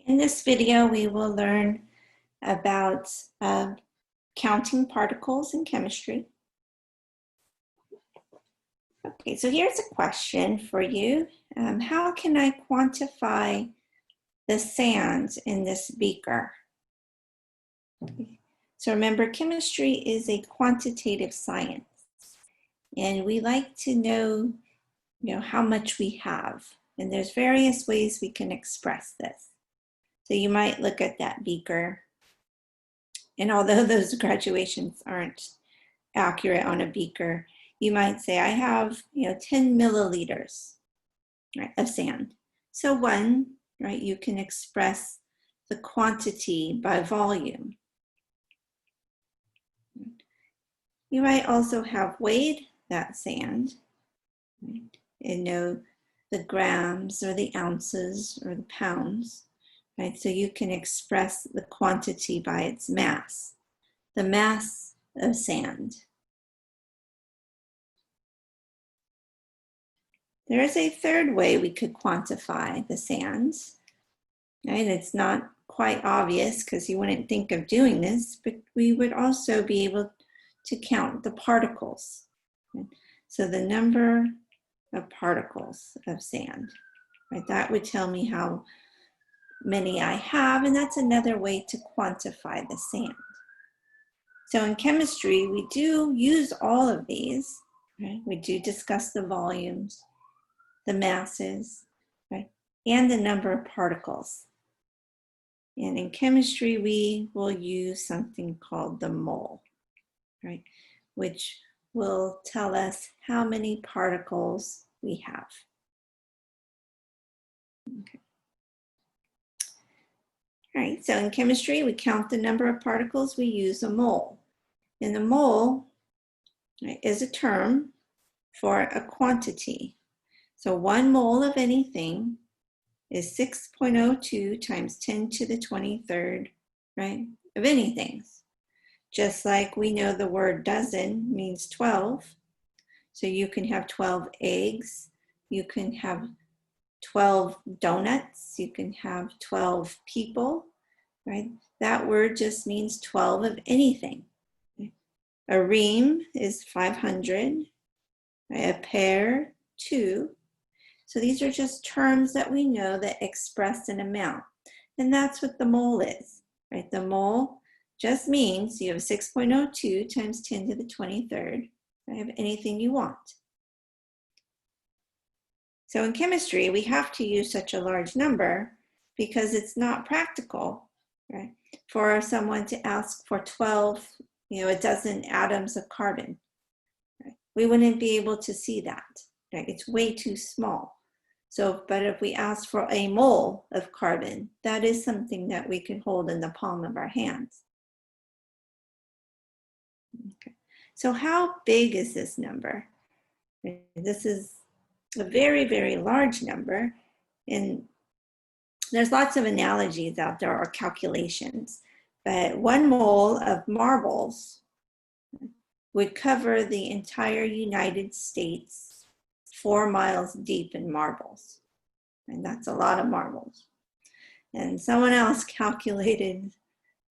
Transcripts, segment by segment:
In this video, we will learn about counting particles in chemistry. Okay, so here's a question for you. How can I quantify the sand in this beaker? So remember, chemistry is a quantitative science, and we like to know, how much we have. And there's various ways we can express this. So you might look at that beaker, and although those graduations aren't accurate on a beaker, you might say, I have 10 milliliters, right, of sand. So one, right, you can express the quantity by volume. You might also have weighed that sand, right, and know the grams or the ounces or the pounds, right? So you can express the quantity by its mass, the mass of sand. There is a third way we could quantify the sands, right? It's not quite obvious because you wouldn't think of doing this, but we would also be able to count the particles. Right? So the number of particles of sand, right? That would tell me how many I have, and that's another way to quantify the sand. So in chemistry, we do use all of these, right? We do discuss the volumes, the masses, right? And the number of particles. And in chemistry, we will use something called the mole, right? Which will tell us how many particles we have. Okay. All right, so in chemistry, we count the number of particles, we use a mole. And the mole, right, is a term for a quantity. So 1 mole of anything is 6.02 times 10 to the 23rd, right, of anything. Just like we know the word dozen means 12. So you can have 12 eggs, you can have 12 donuts, you can have 12 people, right? That word just means 12 of anything. A ream is 500, right? A pair, 2. So these are just terms that we know that express an amount. And that's what the mole is, right? The mole just means you have 6.02 times 10 to the 23rd, right, of anything you want. So in chemistry, we have to use such a large number because it's not practical, right, for someone to ask for 12, a dozen atoms of carbon. Right? We wouldn't be able to see that, right? It's way too small. So, but if we ask for a mole of carbon, that is something that we can hold in the palm of our hands. Okay. So how big is this number? This is a very, very large number. And there's lots of analogies out there or calculations. But 1 mole of marbles would cover the entire United States 4 miles deep in marbles. And that's a lot of marbles. And someone else calculated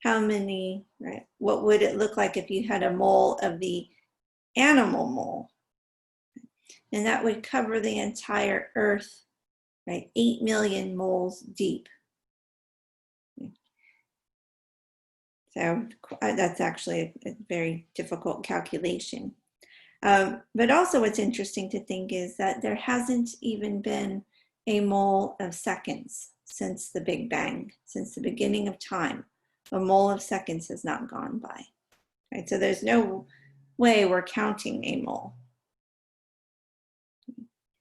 how many, right? What would it look like if you had a mole of the animal mole? And that would cover the entire Earth, right? 8 million moles deep. So that's actually a very difficult calculation. But also what's interesting to think is that there hasn't even been a mole of seconds since the Big Bang, since the beginning of time. A mole of seconds has not gone by, right? So there's no way we're counting a mole.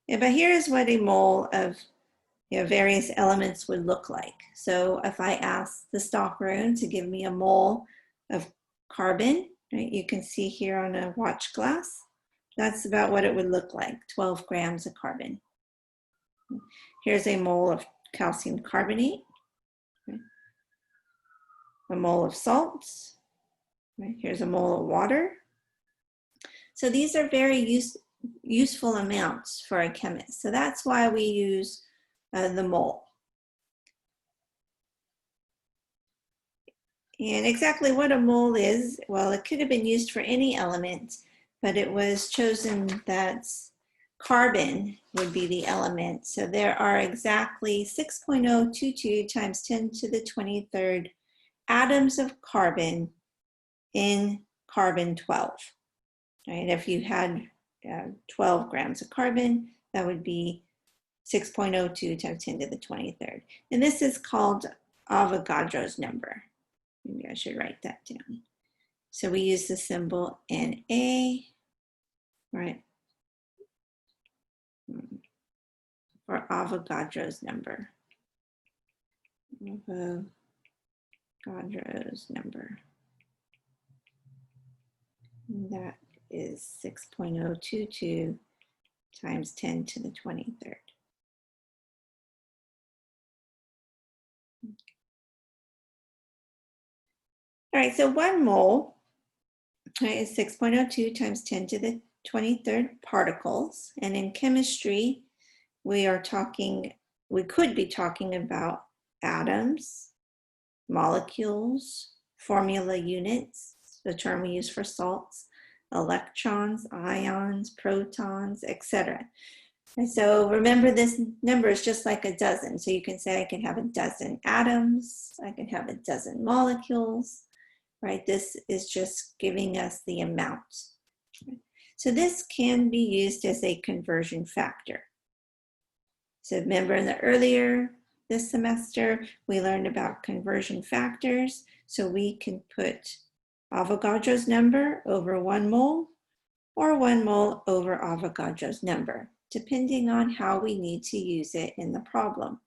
Yeah, but here's what a mole of various elements would look like. So if I ask the stockroom to give me a mole of carbon, right, you can see here on a watch glass, that's about what it would look like, 12 grams of carbon. Here's a mole of calcium carbonate, right? A mole of salts, right? Here's a mole of water. So these are very useful amounts for a chemist. So that's why we use the mole. And exactly what a mole is, well, it could have been used for any element, but it was chosen that carbon would be the element. So there are exactly 6.022 times 10 to the 23rd atoms of carbon in carbon 12. Right? If you had 12 grams of carbon, that would be 6.02 times 10 to the 23rd. And this is called Avogadro's number. Maybe I should write that down. So we use the symbol Na, right, for Avogadro's number. Avogadro's number. And that is 6.022 times 10 to the 23rd. All right, so 1 mole is 6.02 times 10 to the 23rd particles. And in chemistry, we could be talking about atoms, molecules, formula units, the term we use for salts, electrons, ions, protons, etc. And so remember, this number is just like a dozen. So you can say I can have a dozen atoms, I can have a dozen molecules, right? This is just giving us the amount. So this can be used as a conversion factor. So remember in the earlier this semester, we learned about conversion factors. So we can put Avogadro's number over 1 mole or 1 mole over Avogadro's number, depending on how we need to use it in the problem.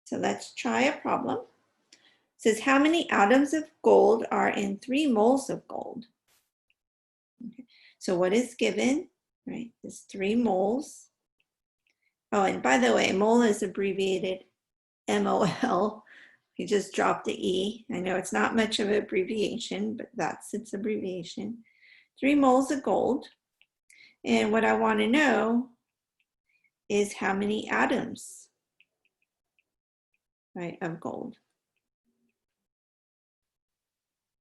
So let's try a problem. It says, how many atoms of gold are in 3 moles of gold? Okay. So what is given, right, is 3 moles. Oh, and by the way, mole is abbreviated MOL. You just dropped the E. I know it's not much of an abbreviation, but that's its abbreviation. 3 moles of gold. And what I want to know is how many atoms, right, of gold.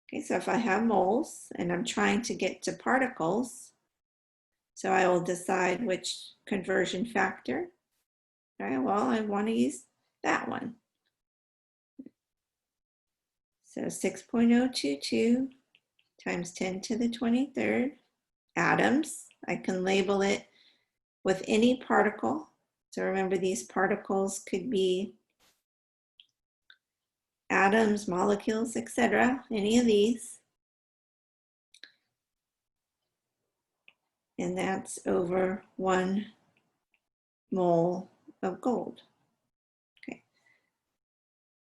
Okay, so if I have moles and I'm trying to get to particles, so I will decide which conversion factor. Right, well, I want to use that one. So 6.022 times 10 to the 23rd atoms. I can label it with any particle. So remember, these particles could be atoms, molecules, etc., any of these. And that's over 1 mole of gold. Okay.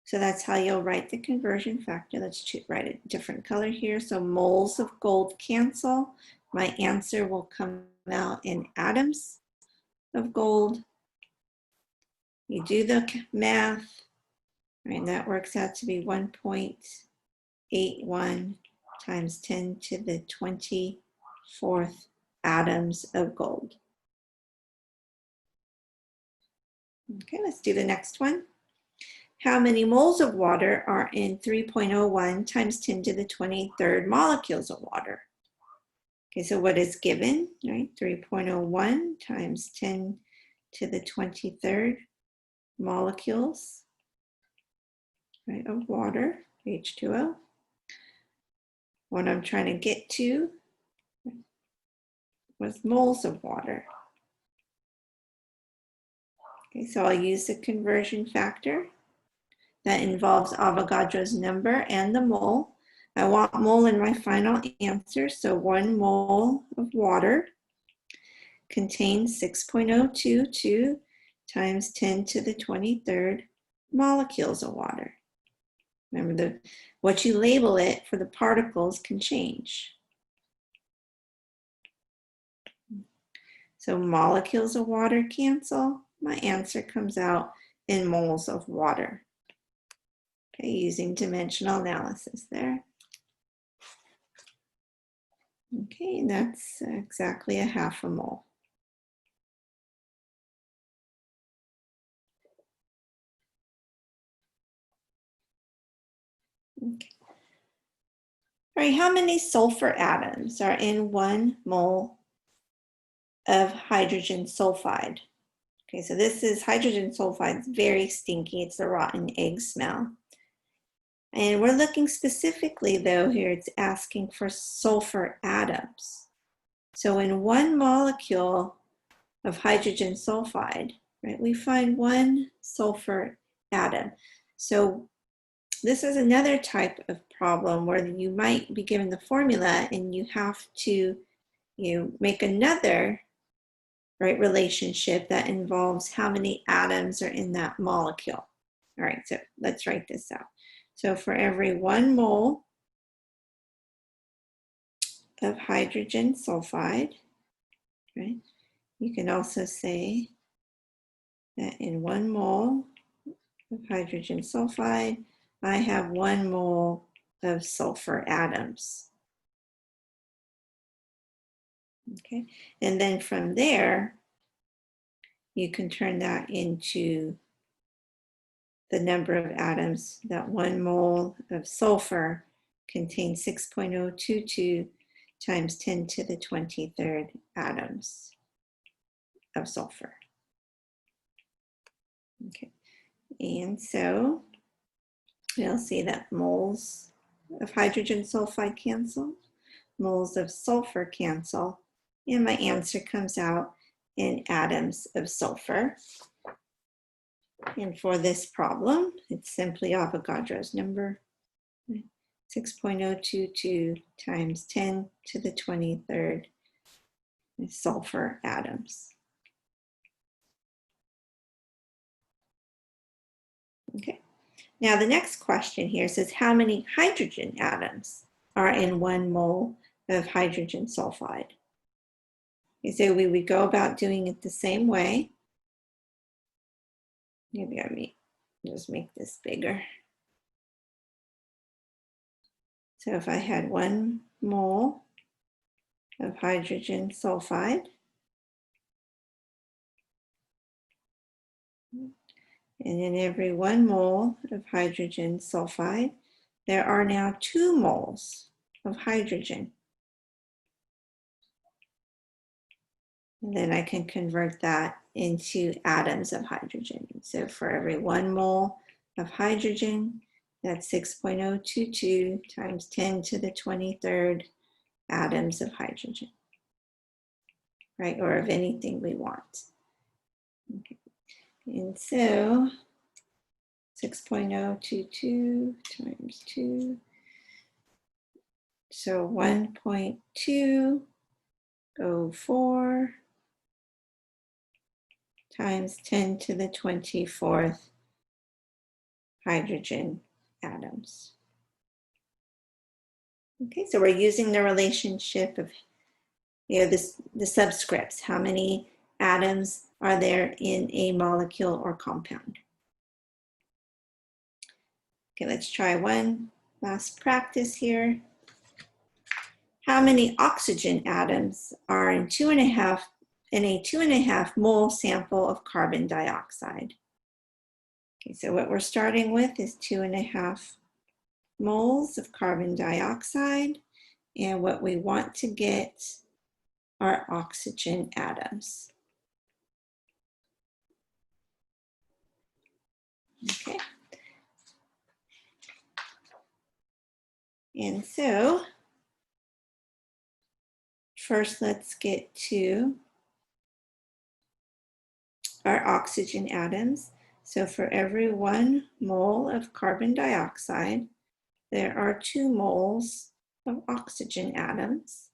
So that's how you'll write the conversion factor. Let's write a different color here. So moles of gold cancel. My answer will come out in atoms of gold. You do the math, right, and that works out to be 1.81 times 10 to the 24th atoms of gold. Okay, let's do the next one. How many moles of water are in 3.01 times 10 to the 23rd molecules of water? Okay, so what is given, right? 3.01 times 10 to the 23rd molecules, right, of water, H2O. What I'm trying to get to was moles of water. Okay, so I'll use the conversion factor that involves Avogadro's number and the mole. I want mole in my final answer, so 1 mole of water contains 6.022 times 10 to the 23rd molecules of water. Remember, what you label it for the particles can change. So molecules of water cancel. My answer comes out in moles of water. Okay, using dimensional analysis there. Okay, and that's exactly a half a mole. Okay. All right, how many sulfur atoms are in 1 mole of hydrogen sulfide? Okay, so this is hydrogen sulfide. It's very stinky. It's the rotten egg smell. And we're looking specifically, though, here it's asking for sulfur atoms. So in 1 molecule of hydrogen sulfide, right, we find 1 sulfur atom. So this is another type of problem where you might be given the formula and you have to make another relationship that involves how many atoms are in that molecule. All right, so let's write this out. So for every 1 mole of hydrogen sulfide, right, you can also say that in 1 mole of hydrogen sulfide, I have 1 mole of sulfur atoms. Okay, and then from there, you can turn that into the number of atoms. That 1 mole of sulfur contains 6.022 times 10 to the 23rd atoms of sulfur. Okay, and so we'll see that moles of hydrogen sulfide cancel, moles of sulfur cancel, and my answer comes out in atoms of sulfur. And for this problem, it's simply Avogadro's number, 6.022 times 10 to the 23rd sulfur atoms. Okay, now the next question here says how many hydrogen atoms are in 1 mole of hydrogen sulfide? Okay, so we would go about doing it the same way. Maybe I just make this bigger. So if I had 1 mole of hydrogen sulfide, and in every 1 mole of hydrogen sulfide, there are now 2 moles of hydrogen. And then I can convert that into atoms of hydrogen. So for every 1 mole of hydrogen, that's 6.022 times 10 to the 23rd atoms of hydrogen, right? Or of anything we want. Okay. And so 6.022 times 2. So 1.204 times 10 to the 24th hydrogen atoms. Okay, so we're using the relationship of the subscripts. How many atoms are there in a molecule or compound? Okay, let's try one last practice here. How many oxygen atoms are in a 2.5 mole sample of carbon dioxide? Okay, so what we're starting with is 2.5 moles of carbon dioxide, and what we want to get are oxygen atoms. Okay. And so first let's get to our oxygen atoms. So for every 1 mole of carbon dioxide, there are 2 moles of oxygen atoms.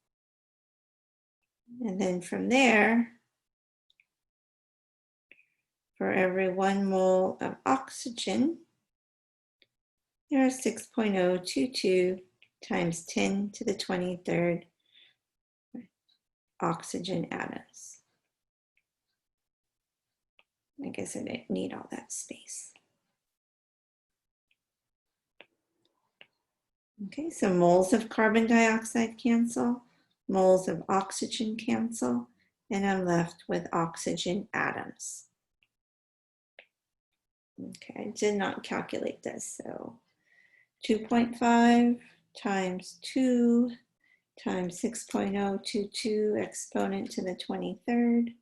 And then from there, for every 1 mole of oxygen, there are 6.022 times 10 to the 23rd oxygen atoms. I guess I didn't need all that space. Okay, so moles of carbon dioxide cancel, moles of oxygen cancel, and I'm left with oxygen atoms. Okay, I did not calculate this, so 2.5 times 2 times 6.022 exponent to the 23rd.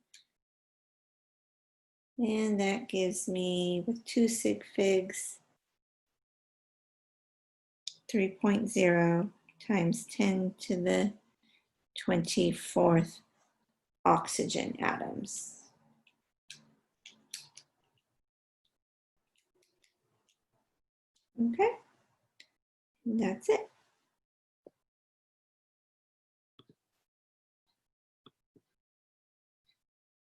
And that gives me, with 2 sig figs, 3.0 times 10 to the 24th oxygen atoms. Okay, and that's it.